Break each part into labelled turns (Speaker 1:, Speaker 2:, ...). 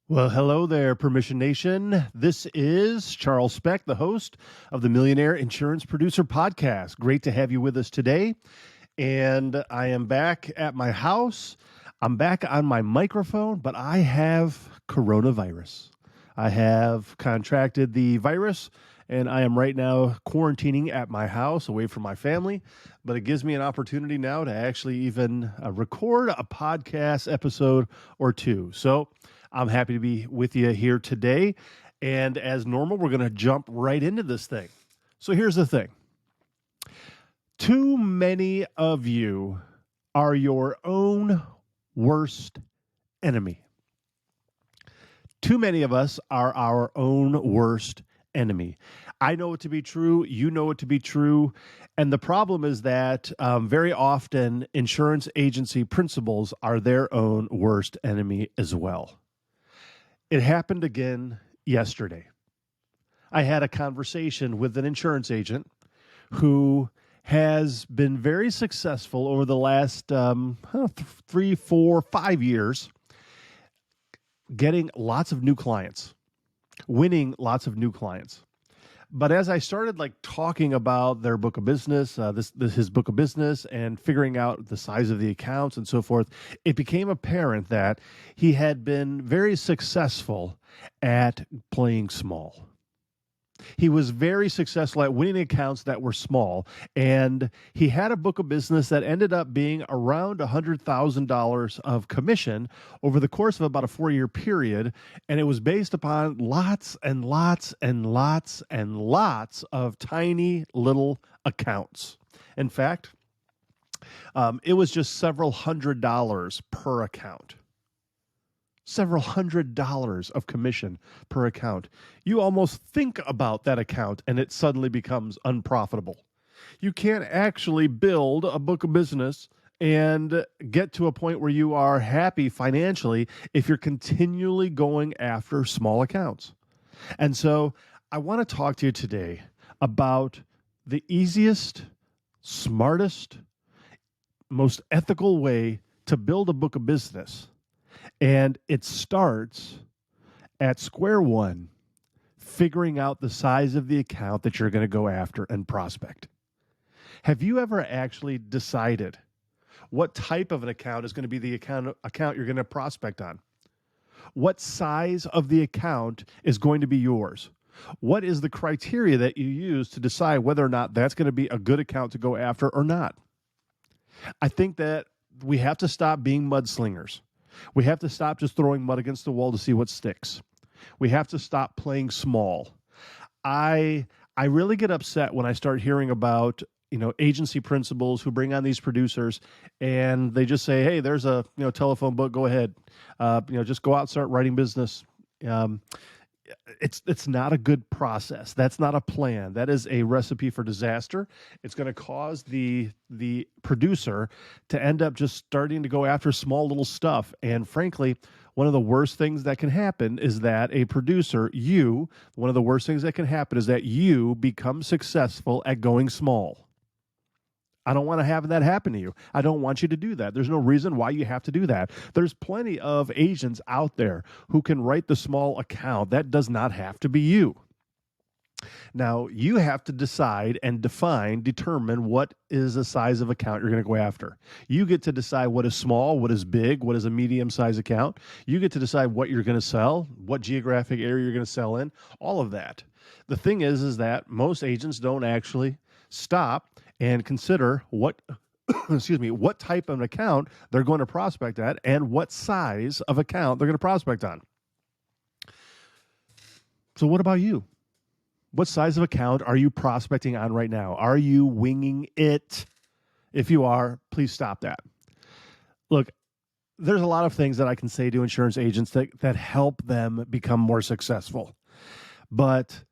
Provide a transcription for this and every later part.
Speaker 1: Well, hello there, Permission Nation. This is Charles Specht, the host of the Millionaire Insurance Producer podcast. Great to have you with us today. And I am back at my house. I'm back on my microphone, but I have coronavirus. I have contracted the virus, and I am right now quarantining at my house away from my family. But it gives me an opportunity now to actually even record a podcast episode or two. So I'm happy to be with you here today. And as normal, we're going to jump right into this thing. So here's the thing. Too many of you are your own worst enemy. Too many of us are our own worst enemy. I know it to be true. You know it to be true. And the problem is that very often insurance agency principals are their own worst enemy as well. It happened again yesterday. I had a conversation with an insurance agent who has been very successful over the last 3, 4, 5 years, getting lots of new clients, winning lots of new clients. But as I started talking about their book of business, his book of business, and figuring out the size of the accounts and so forth, it became apparent that he had been very successful at playing small. He was very successful at winning accounts that were small, and he had a book of business that ended up being around $100,000 of commission over the course of about a 4-year period, and it was based upon lots and lots and lots and lots of tiny little accounts. In fact, it was just several $100s per account. Several $100s of commission per account. You almost think about that account and it suddenly becomes unprofitable. You can't actually build a book of business and get to a point where you are happy financially if you're continually going after small accounts. And so I want to talk to you today about the easiest, smartest, most ethical way to build a book of business. And it starts at square one, figuring out the size of the account that you're going to go after and prospect. Have you ever actually decided what type of an account is going to be the account you're going to prospect on? What size of the account is going to be yours? What is the criteria that you use to decide whether or not that's going to be a good account to go after or not? I think that we have to stop being mudslingers. We have to stop just throwing mud against the wall to see what sticks. We have to stop playing small. I really get upset when I start hearing about agency principals who bring on these producers and they just say, "Hey, there's a telephone book. Go ahead, just go out and start writing business." It's not a good process. That's not a plan. That is a recipe for disaster. It's going to cause the producer to end up just starting to go after small little stuff. And frankly, one of the worst things that can happen is that a producer, one of the worst things that can happen is that you become successful at going small. I don't want to have that happen to you. I don't want you to do that. There's no reason why you have to do that. There's plenty of agents out there who can write the small account. That does not have to be you. Now, you have to decide and determine what is the size of account you're going to go after. You get to decide what is small, what is big, what is a medium-sized account. You get to decide what you're going to sell, what geographic area you're going to sell in, all of that. The thing is that most agents don't actually stop and consider what type of an account they're going to prospect at and what size of account they're going to prospect on. So what about you? What size of account are you prospecting on right now? Are you winging it? If you are, please stop that. Look, there's a lot of things that I can say to insurance agents that help them become more successful. But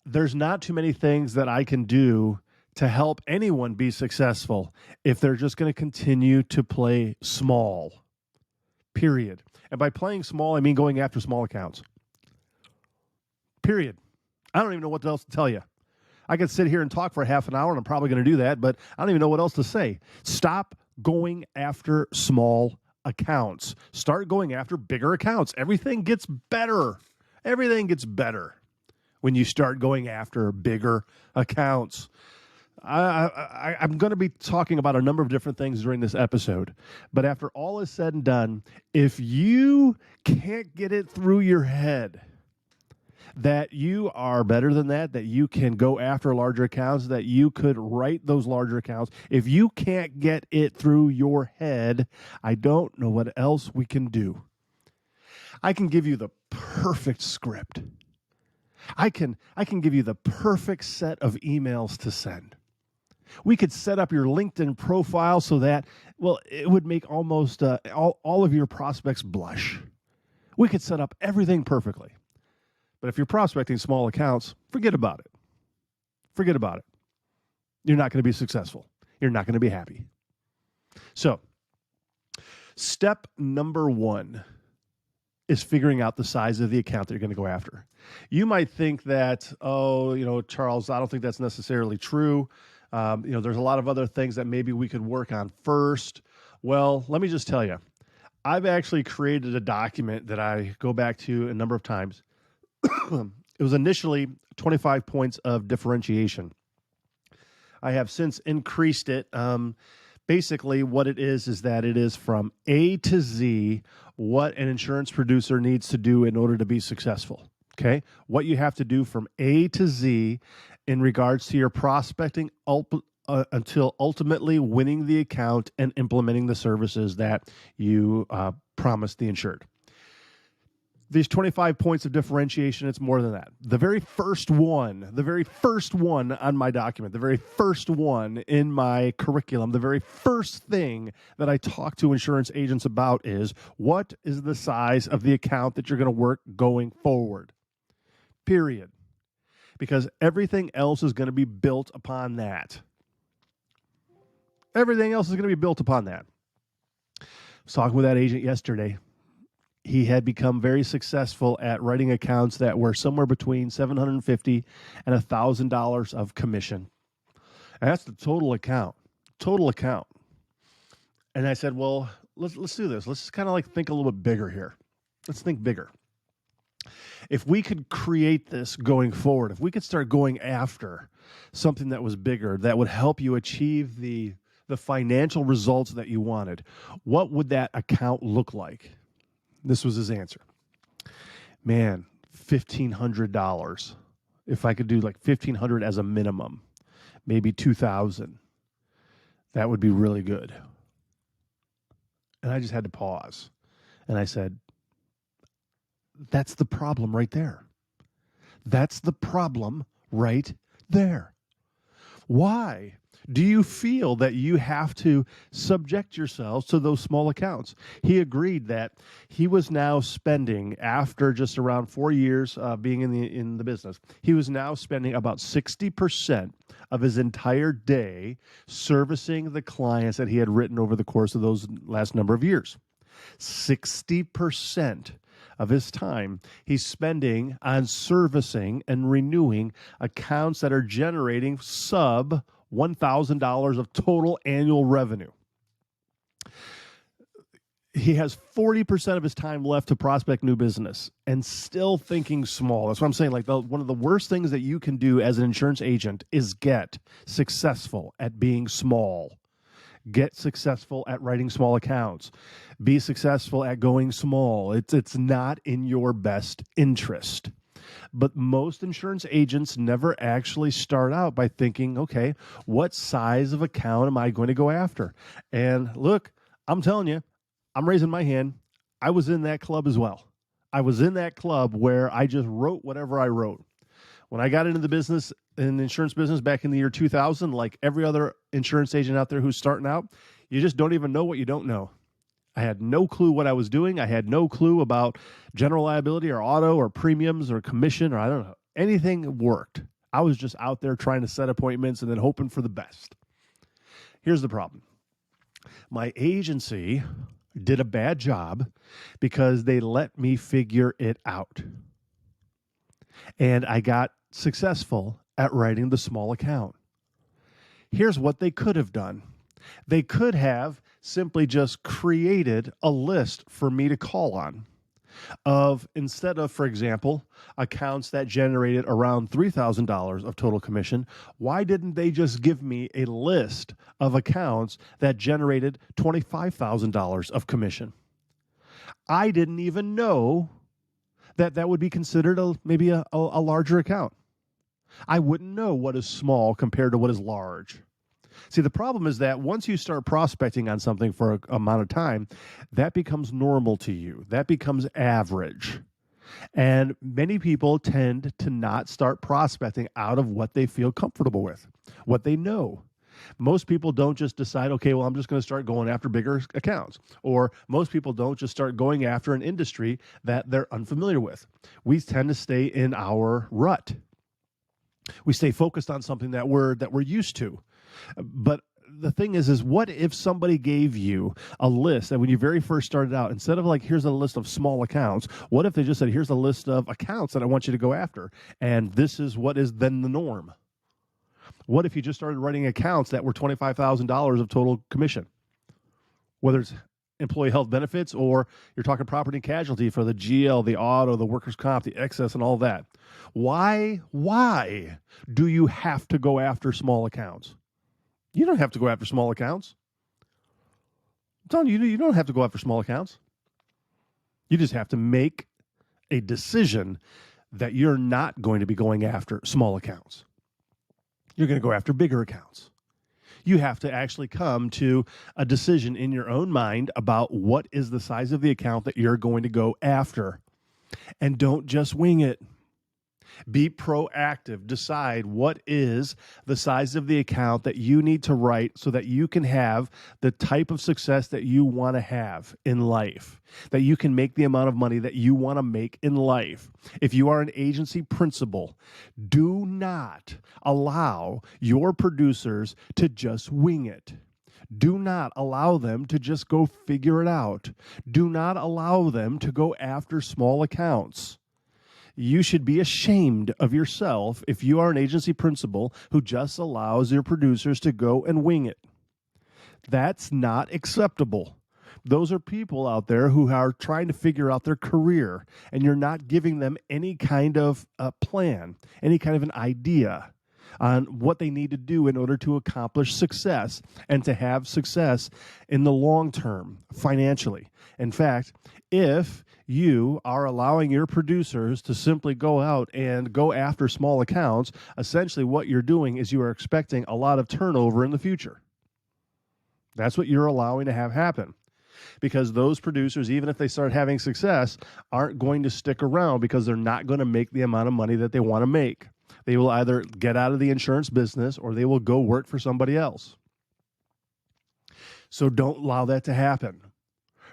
Speaker 1: there's not too many things that I can do to help anyone be successful if they're just going to continue to play small, period. And by playing small, I mean going after small accounts, period. I don't even know what else to tell you. I could sit here and talk for half an hour, and I'm probably going to do that, but I don't even know what else to say. Stop going after small accounts. Start going after bigger accounts. Everything gets better. Everything gets better when you start going after bigger accounts. I'm going to be talking about a number of different things during this episode, but after all is said and done, if you can't get it through your head that you are better than that you can go after larger accounts, that you could write those larger accounts, if you can't get it through your head, I don't know what else we can do. I can give you the perfect script. I can give you the perfect set of emails to send. We could set up your LinkedIn profile so that, well, it would make almost all of your prospects blush. We could set up everything perfectly. But if you're prospecting small accounts, forget about it. Forget about it. You're not going to be successful. You're not going to be happy. So, step number 1 is figuring out the size of the account that you're going to go after. You might think that, Charles, I don't think that's necessarily true. There's a lot of other things that maybe we could work on first. Well, let me just tell you, I've actually created a document that I go back to a number of times. It was initially 25 points of differentiation. I have since increased it. Basically, what it is that it is from A to Z what an insurance producer needs to do in order to be successful. Okay? What you have to do from A to Z in regards to your prospecting until ultimately winning the account and implementing the services that you promised the insured. These 25 points of differentiation, it's more than that. The very first one on my document, the very first one in my curriculum, the very first thing that I talk to insurance agents about is, what is the size of the account that you're going to work going forward? Period. Because everything else is going to be built upon that. Everything else is going to be built upon that. I was talking with that agent yesterday. He had become very successful at writing accounts that were somewhere between $750 and $1,000 of commission. And that's the total account. And I said, well, let's do this. Let's kind of like think a little bit bigger here. Let's think bigger. If we could create this going forward, if we could start going after something that was bigger, that would help you achieve the financial results that you wanted, what would that account look like? This was his answer. Man, $1,500. If I could do like $1,500 as a minimum, maybe $2,000, that would be really good. And I just had to pause. And I said, that's the problem right there. That's the problem right there. Why do you feel that you have to subject yourselves to those small accounts? He agreed that he was now spending, after just around 4 years being in the business, he was now spending about 60% of his entire day servicing the clients that he had written over the course of those last number of years. 60% of his time he's spending on servicing and renewing accounts that are generating sub $1,000 of total annual revenue. He has 40% of his time left to prospect new business and still thinking small. That's what I'm saying. Like one of the worst things that you can do as an insurance agent is get successful at being small. Get successful at writing small accounts. Be successful at going small. It's not in your best interest. But most insurance agents never actually start out by thinking, okay, what size of account am I going to go after? And look, I'm telling you, I'm raising my hand. I was in that club as well. I was in that club where I just wrote whatever I wrote. When I got into the business, in the insurance business back in the year 2000, like every other insurance agent out there who's starting out, you just don't even know what you don't know. I had no clue what I was doing. I had no clue about general liability or auto or premiums or commission or I don't know. Anything worked. I was just out there trying to set appointments and then hoping for the best. Here's the problem. My agency did a bad job because they let me figure it out. And I got successful at writing the small account. Here's what they could have done. They could have simply just created a list for me to call on of, instead of, for example, accounts that generated around $3,000 of total commission, why didn't they just give me a list of accounts that generated $25,000 of commission? I didn't even know that that would be considered maybe a larger account. I wouldn't know what is small compared to what is large. See, the problem is that once you start prospecting on something for an amount of time, that becomes normal to you. That becomes average. And many people tend to not start prospecting out of what they feel comfortable with, what they know. Most people don't just decide, okay, well, I'm just going to start going after bigger accounts. Or most people don't just start going after an industry that they're unfamiliar with. We tend to stay in our rut. We stay focused on something that we're used to. But the thing is what if somebody gave you a list that when you very first started out, instead of like, here's a list of small accounts, what if they just said, here's a list of accounts that I want you to go after, and this is what is then the norm? What if you just started writing accounts that were $25,000 of total commission? Whether it's employee health benefits or you're talking property and casualty for the GL, the auto, the workers' comp, the excess, and all that. Why do you have to go after small accounts? You don't have to go after small accounts. I'm telling you, you don't have to go after small accounts. You just have to make a decision that you're not going to be going after small accounts. You're going to go after bigger accounts. You have to actually come to a decision in your own mind about what is the size of the account that you're going to go after. And don't just wing it. Be proactive. Decide what is the size of the account that you need to write so that you can have the type of success that you want to have in life, that you can make the amount of money that you want to make in life. If you are an agency principal, do not allow your producers to just wing it. Do not allow them to just go figure it out. Do not allow them to go after small accounts. You should be ashamed of yourself if you are an agency principal who just allows your producers to go and wing it. That's not acceptable. Those are people out there who are trying to figure out their career, and you're not giving them any kind of plan, any kind of an idea on what they need to do in order to accomplish success and to have success in the long term financially. In fact, if you are allowing your producers to simply go out and go after small accounts, essentially what you're doing is you are expecting a lot of turnover in the future. That's what you're allowing to have happen. Because those producers, even if they start having success, aren't going to stick around because they're not going to make the amount of money that they want to make. They will either get out of the insurance business or they will go work for somebody else. So don't allow that to happen.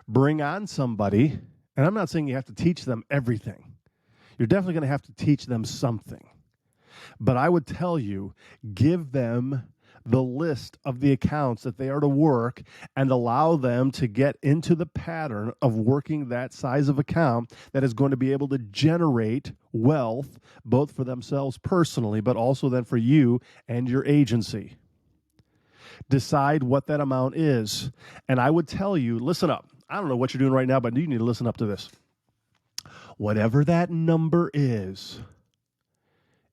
Speaker 1: Bring on somebody, and I'm not saying you have to teach them everything. You're definitely going to have to teach them something. But I would tell you, give them the list of the accounts that they are to work and allow them to get into the pattern of working that size of account that is going to be able to generate wealth, both for themselves personally, but also then for you and your agency. Decide what that amount is. And I would tell you, listen up. I don't know what you're doing right now, but you need to listen up to this. Whatever that number is,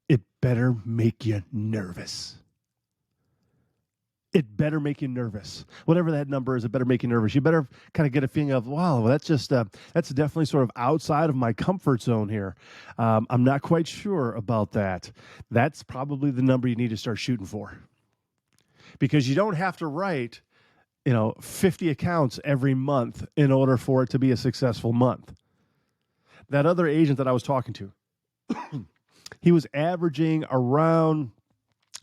Speaker 1: it better make you nervous. It better make you nervous. Whatever that number is, it better make you nervous. You better kind of get a feeling of, wow, that's definitely sort of outside of my comfort zone here. I'm not quite sure about that. That's probably the number you need to start shooting for. Because you don't have to write 50 accounts every month in order for it to be a successful month. That other agent that I was talking to, he was averaging around,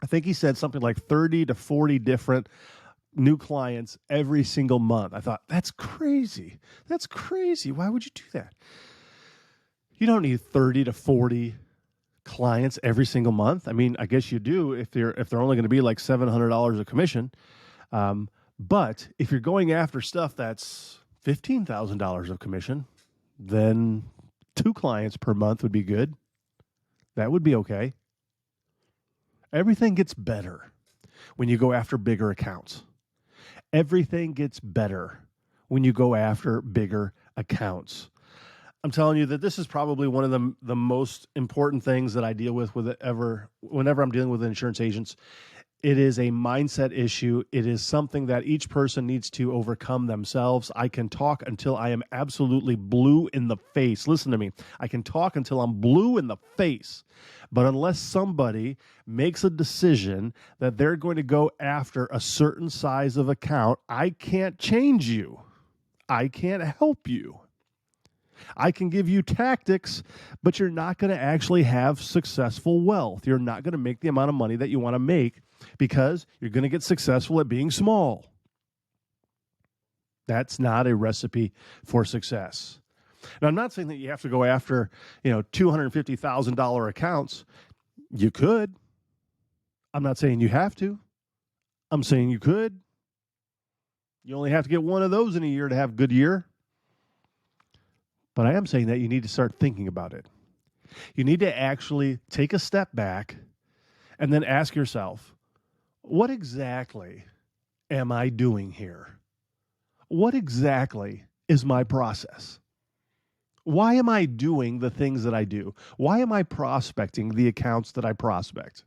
Speaker 1: I think he said something like 30 to 40 different new clients every single month. I thought, that's crazy. That's crazy. Why would you do that? You don't need 30 to 40 clients every single month. I mean, I guess you do if they're only going to be like $700 a commission. But if you're going after stuff that's $15,000 of commission, then 2 clients per month would be good. That would be okay. Everything gets better when you go after bigger accounts. Everything gets better when you go after bigger accounts. I'm telling you that this is probably one of the most important things that I deal with whenever I'm dealing with insurance agents. It is a mindset issue. It is something that each person needs to overcome themselves. I can talk until I am absolutely blue in the face. Listen to me. I can talk until I'm blue in the face. But unless somebody makes a decision that they're going to go after a certain size of account, I can't change you. I can't help you. I can give you tactics, but you're not going to actually have successful wealth. You're not going to make the amount of money that you want to make because you're going to get successful at being small. That's not a recipe for success. Now, I'm not saying that you have to go after, $250,000 accounts. You could. I'm not saying you have to. I'm saying you could. You only have to get one of those in a year to have a good year. But I am saying that you need to start thinking about it. You need to actually take a step back and then ask yourself, what exactly am I doing here? What exactly is my process? Why am I doing the things that I do? Why am I prospecting the accounts that I prospect?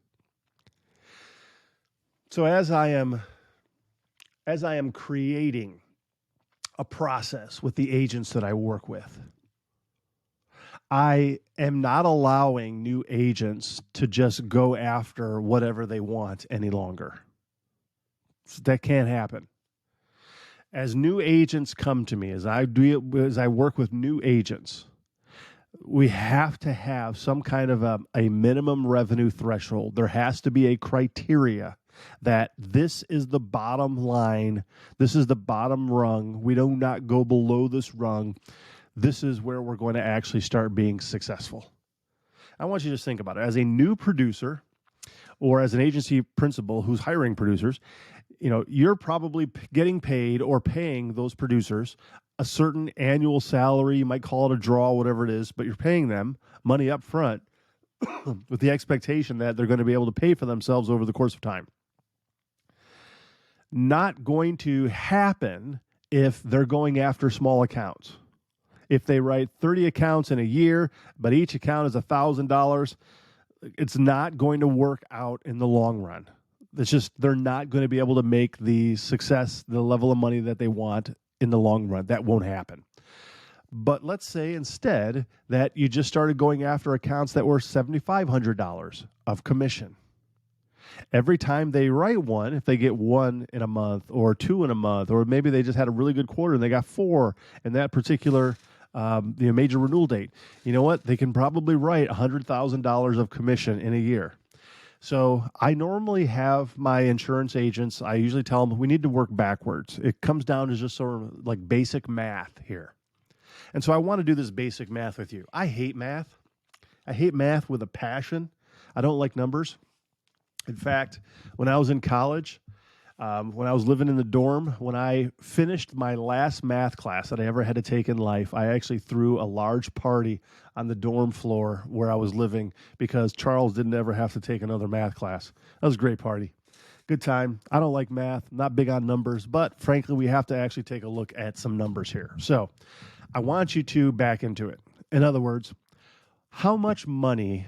Speaker 1: So as I am creating a process with the agents that I work with, I am not allowing new agents to just go after whatever they want any longer. That can't happen. As new agents come to me, as I work with new agents, we have to have some kind of a minimum revenue threshold. There has to be a criteria that this is the bottom line. This is the bottom rung. We do not go below this rung. This is where we're going to actually start being successful. I want you to just think about it. As a new producer or as an agency principal who's hiring producers, you're probably getting paid or paying those producers a certain annual salary. You might call it a draw, whatever it is, but you're paying them money up front with the expectation that they're going to be able to pay for themselves over the course of time. Not going to happen if they're going after small accounts. If they write 30 accounts in a year, but each account is $1,000, it's not going to work out in the long run. It's just they're not going to be able to make the success, the level of money that they want in the long run. That won't happen. But let's say instead that you just started going after accounts that were $7,500 of commission. Every time they write one, if they get one in a month or two in a month, or maybe they just had a really good quarter and they got four in that particular major renewal date, you know what? They can probably write $100,000 of commission in a year. So I normally have my insurance agents, I usually tell them we need to work backwards. It comes down to just sort of like basic math here. And so I want to do this basic math with you. I hate math. I hate math with a passion. I don't like numbers. In fact, when I was in college, when I was living in the dorm, when I finished my last math class that I ever had to take in life, I actually threw a large party on the dorm floor where I was living because Charles didn't ever have to take another math class. That was a great party. Good time. I don't like math, not big on numbers, but frankly, we have to actually take a look at some numbers here. So I want you to back into it. In other words, how much money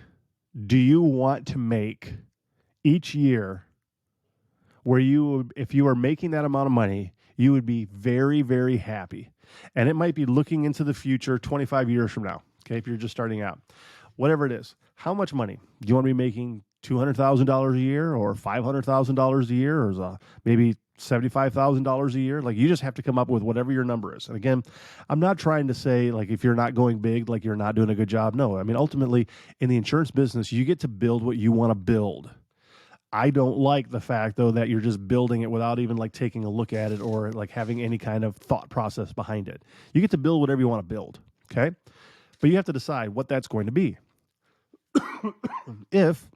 Speaker 1: do you want to make each year where if you are making that amount of money, you would be very, very happy? And it might be looking into the future 25 years from now, okay, if you're just starting out. Whatever it is, how much money? Do you want to be making $200,000 a year or $500,000 a year or maybe $75,000 a year? Like, you just have to come up with whatever your number is. And again, I'm not trying to say, like, if you're not going big, like you're not doing a good job. No, I mean, ultimately, in the insurance business, you get to build what you want to build. I don't like the fact, though, that you're just building it without even like taking a look at it or like having any kind of thought process behind it. You get to build whatever you want to build, okay? But you have to decide what that's going to be. If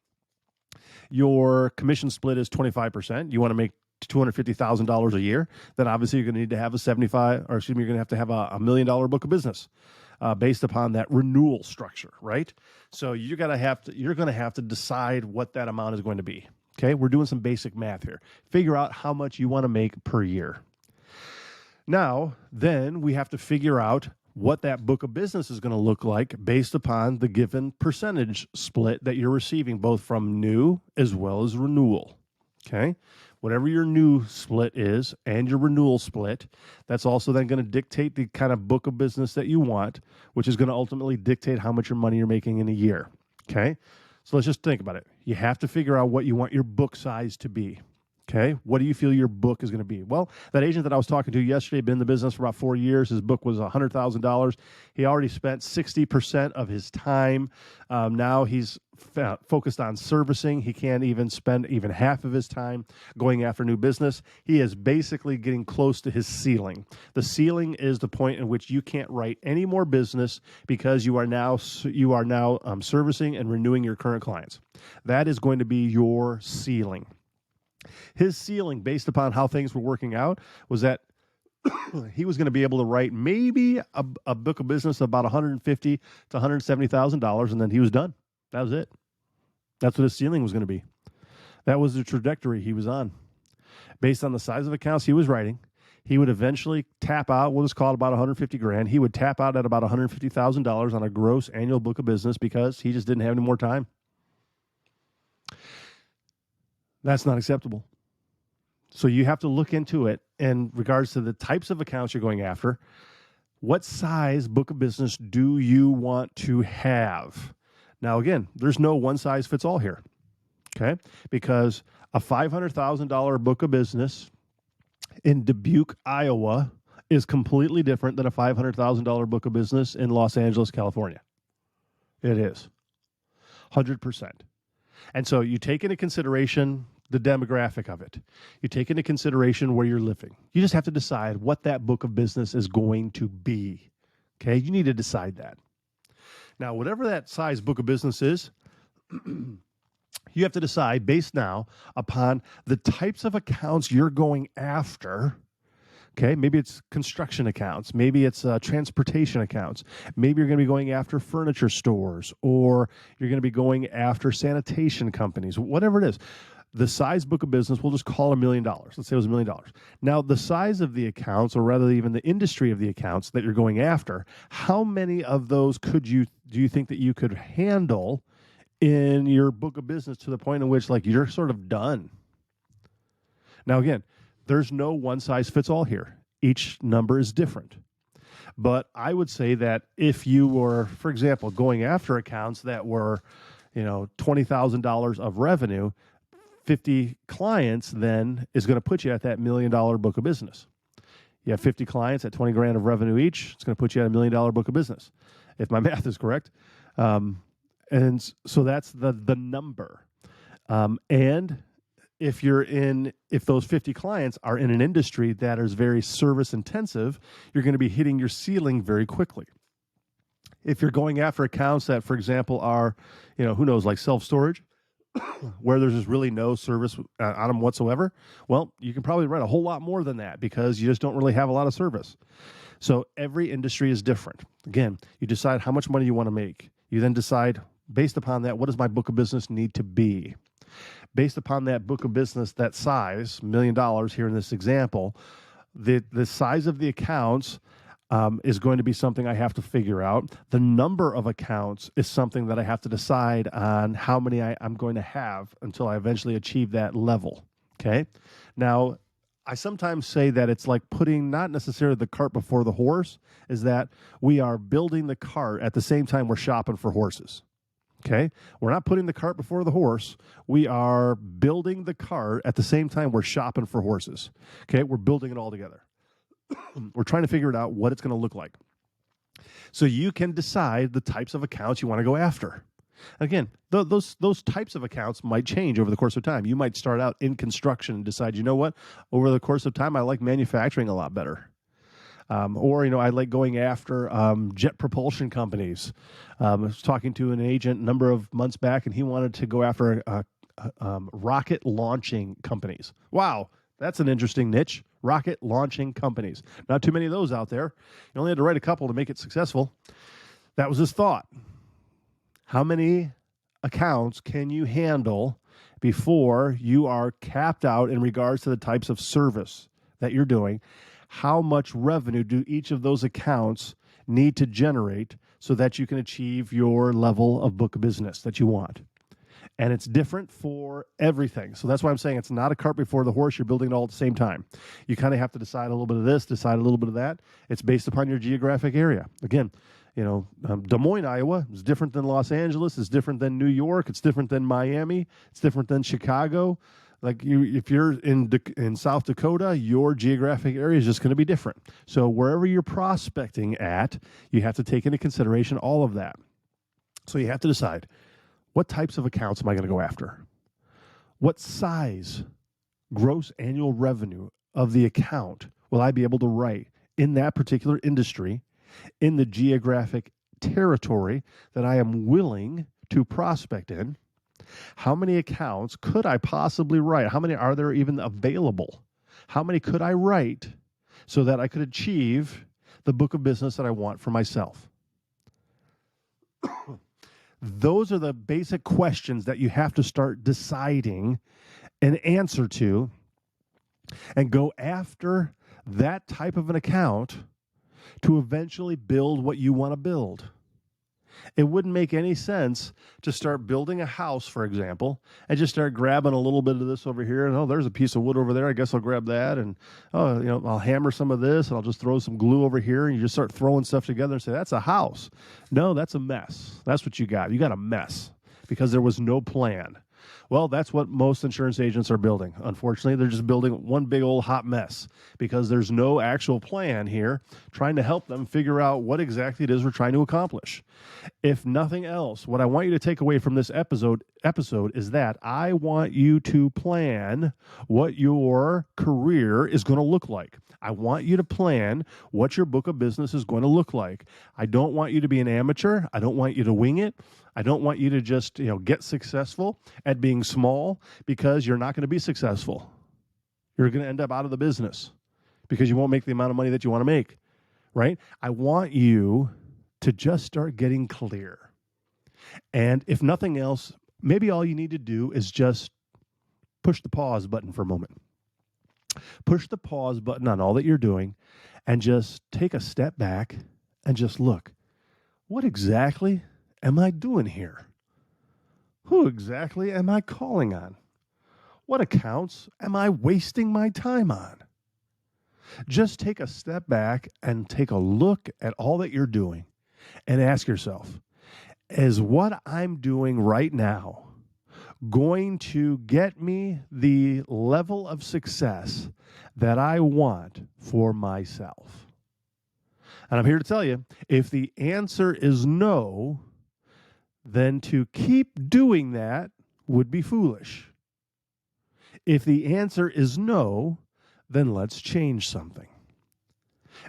Speaker 1: your commission split is 25%, you want to make $250,000 a year, then obviously you're going to need to have you're going to have a $1 million book of business based upon that renewal structure, right? So you're going to have to decide what that amount is going to be. Okay, we're doing some basic math here. Figure out how much you want to make per year. Now, then we have to figure out what that book of business is going to look like based upon the given percentage split that you're receiving, both from new as well as renewal. Okay? Whatever your new split is and your renewal split, that's also then going to dictate the kind of book of business that you want, which is going to ultimately dictate how much your money you're making in a year. Okay? So let's just think about it. You have to figure out what you want your book size to be. Okay, what do you feel your book is going to be? Well, that agent that I was talking to yesterday, been in the business for about 4 years. His book was $100,000. He already spent 60% of his time. Now he's focused on servicing. He can't even spend even half of his time going after new business. He is basically getting close to his ceiling. The ceiling is the point in which you can't write any more business because you are now servicing and renewing your current clients. That is going to be your ceiling. His ceiling, based upon how things were working out, was that he was going to be able to write maybe a book of business of about $150,000 to $170,000, and then he was done. That was it. That's what his ceiling was going to be. That was the trajectory he was on. Based on the size of accounts he was writing, he would eventually tap out what is called about $150,000. He would tap out at about $150,000 on a gross annual book of business because he just didn't have any more time. That's not acceptable. So you have to look into it in regards to the types of accounts you're going after. What size book of business do you want to have? Now, again, there's no one size fits all here, okay? Because a $500,000 book of business in Dubuque, Iowa is completely different than a $500,000 book of business in Los Angeles, California. It is 100%. And so you take into consideration the demographic of it. You take into consideration where you're living. You just have to decide what that book of business is going to be. Okay? You need to decide that. Now, whatever that size book of business is, you have to decide based now upon the types of accounts you're going after. Okay, maybe it's construction accounts. Maybe it's transportation accounts. Maybe you're going to be going after furniture stores, or you're going to be going after sanitation companies, whatever it is. The size book of business, we'll just call $1 million. Let's say it was $1 million. Now, the size of the accounts, or rather even the industry of the accounts that you're going after, how many of those do you think that you could handle in your book of business to the point in which, like, you're sort of done? Now, again, there's no one size fits all here. Each number is different. But I would say that if you were, for example, going after accounts that were, $20,000 of revenue, 50 clients then is going to put you at that $1 million book of business. You have 50 clients at $20,000 of revenue each. It's going to put you at $1 million book of business, if my math is correct. And so that's the number. And if those 50 clients are in an industry that is very service intensive, you're going to be hitting your ceiling very quickly. If you're going after accounts that, for example, are, like self-storage, where there's just really no service on them whatsoever, well, you can probably write a whole lot more than that because you just don't really have a lot of service. So every industry is different. Again, you decide how much money you want to make. You then decide, based upon that, what does my book of business need to be? Based upon that book of business, that size, $1 million here in this example, the size of the accounts is going to be something I have to figure out. The number of accounts is something that I have to decide on how many I'm going to have until I eventually achieve that level. Okay? Now, I sometimes say that it's like putting not necessarily the cart before the horse, is that we are building the cart at the same time we're shopping for horses. Okay? We're not putting the cart before the horse. We are building the cart at the same time we're shopping for horses. Okay? We're building it all together. We're trying to figure it out what it's going to look like. So you can decide the types of accounts you want to go after. Again, those types of accounts might change over the course of time. You might start out in construction and decide, you know what, over the course of time, I like manufacturing a lot better. Or I like going after jet propulsion companies. I was talking to an agent a number of months back, and he wanted to go after rocket launching companies. Wow, that's an interesting niche. Rocket launching companies. Not too many of those out there. You only had to write a couple to make it successful. That was his thought. How many accounts can you handle before you are capped out in regards to the types of service that you're doing? How much revenue do each of those accounts need to generate so that you can achieve your level of book of business that you want? And it's different for everything. So that's why I'm saying it's not a cart before the horse. You're building it all at the same time. You kind of have to decide a little bit of this, decide a little bit of that. It's based upon your geographic area. Again, Des Moines, Iowa is different than Los Angeles. It's different than New York. It's different than Miami. It's different than Chicago. If you're in South Dakota, your geographic area is just going to be different. So wherever you're prospecting at, you have to take into consideration all of that. So you have to decide, what types of accounts am I going to go after? What size gross annual revenue of the account will I be able to write in that particular industry, in the geographic territory that I am willing to prospect in? How many accounts could I possibly write? How many are there even available? How many could I write so that I could achieve the book of business that I want for myself? Those are the basic questions that you have to start deciding an answer to and go after that type of an account to eventually build what you want to build. It wouldn't make any sense to start building a house, for example, and just start grabbing a little bit of this over here, and oh, there's a piece of wood over there, I guess I'll grab that, and I'll hammer some of this, and I'll just throw some glue over here, and you just start throwing stuff together and say, that's a house. No, that's a mess. That's what you got. You got a mess because there was no plan. Well, that's what most insurance agents are building. Unfortunately, they're just building one big old hot mess because there's no actual plan here trying to help them figure out what exactly it is we're trying to accomplish. If nothing else, what I want you to take away from this episode is that I want you to plan what your career is going to look like. I want you to plan what your book of business is going to look like. I don't want you to be an amateur. I don't want you to wing it. I don't want you to just, get successful at being small, because you're not going to be successful. You're going to end up out of the business because you won't make the amount of money that you want to make, right? I want you to just start getting clear. And if nothing else, maybe all you need to do is just push the pause button for a moment. Push the pause button on all that you're doing and just take a step back and just look. What exactly am I doing here? Who exactly am I calling on? What accounts am I wasting my time on? Just take a step back and take a look at all that you're doing and ask yourself, is what I'm doing right now going to get me the level of success that I want for myself? And I'm here to tell you, if the answer is no, then to keep doing that would be foolish. If the answer is no, then let's change something.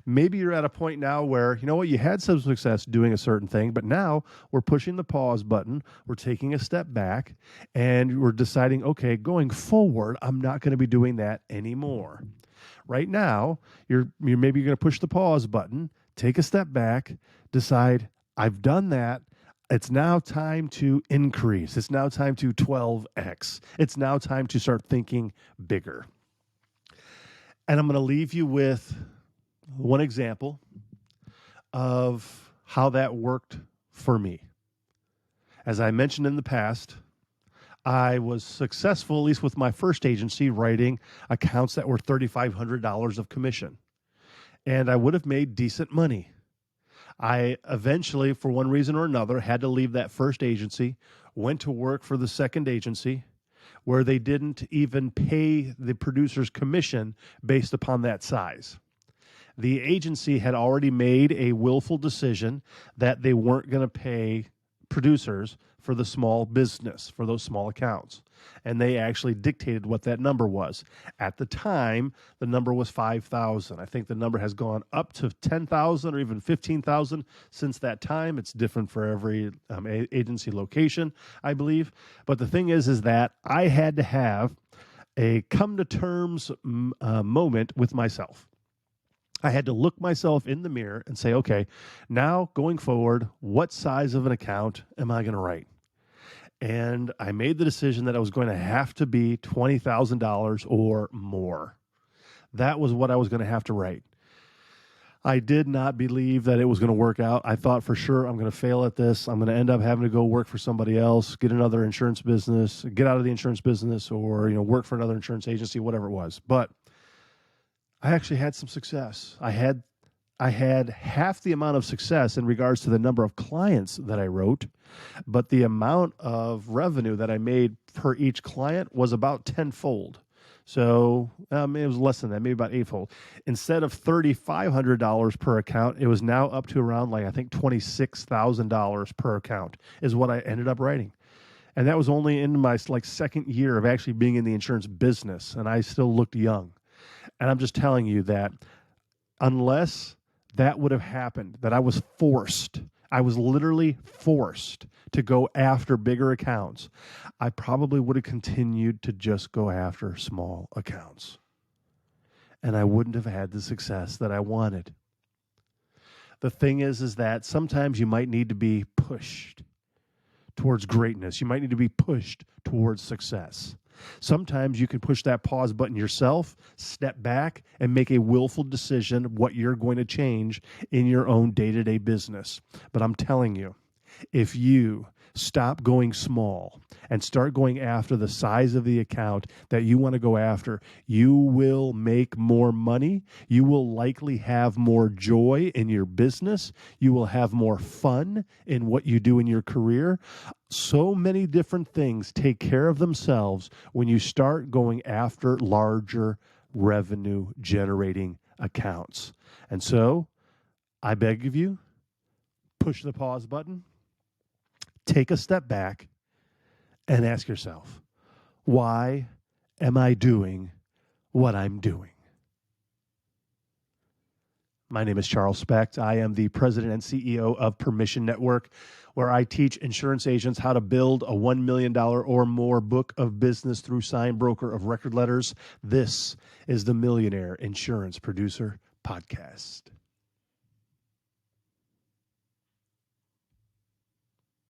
Speaker 1: Maybe you're at a point now where, you had some success doing a certain thing, but now we're pushing the pause button, we're taking a step back, and we're deciding, okay, going forward, I'm not going to be doing that anymore. Right now, you're maybe going to push the pause button, take a step back, decide, I've done that. It's now time to increase. It's now time to 12x. It's now time to start thinking bigger. And I'm going to leave you with one example of how that worked for me. As I mentioned in the past, I was successful, at least with my first agency, writing accounts that were $3,500 of commission. And I would have made decent money. I eventually, for one reason or another, had to leave that first agency, went to work for the second agency, where they didn't even pay the producer's commission based upon that size. The agency had already made a willful decision that they weren't going to pay producers for the small business, for those small accounts. And they actually dictated what that number was. At the time, the number was 5,000. I think the number has gone up to 10,000 or even 15,000 since that time. It's different for every agency location, I believe. But the thing is that I had to have a come-to-terms moment with myself. I had to look myself in the mirror and say, okay, now going forward, what size of an account am I going to write? And I made the decision that I was going to have to be $20,000 or more. That was what I was going to have to write. I did not believe that it was going to work out. I thought for sure I'm going to fail at this. I'm going to end up having to go work for somebody else, get another insurance business, get out of the insurance business, or work for another insurance agency, whatever it was. But I actually had some success. I had half the amount of success in regards to the number of clients that I wrote, but the amount of revenue that I made per each client was about tenfold. So it was less than that, maybe about eightfold. Instead of $3,500 per account, it was now up to around I think $26,000 per account is what I ended up writing. And that was only in my second year of actually being in the insurance business, and I still looked young. And I'm just telling you that unless that would have happened, that I was literally forced to go after bigger accounts, I probably would have continued to just go after small accounts. And I wouldn't have had the success that I wanted. The thing is that sometimes you might need to be pushed towards greatness. You might need to be pushed towards success. Sometimes you can push that pause button yourself, step back, and make a willful decision what you're going to change in your own day-to-day business. But I'm telling you, if you stop going small and start going after the size of the account that you want to go after, you will make more money. You will likely have more joy in your business. You will have more fun in what you do in your career. So many different things take care of themselves when you start going after larger revenue generating accounts. And so I beg of you, push the pause button, take a step back, and ask yourself, why am I doing what I'm doing? My name is Charles Specht. I am the president and CEO of Permission Network, where I teach insurance agents how to build a $1 million or more book of business through Sign Broker of Record Letters. This is the Millionaire Insurance Producer Podcast.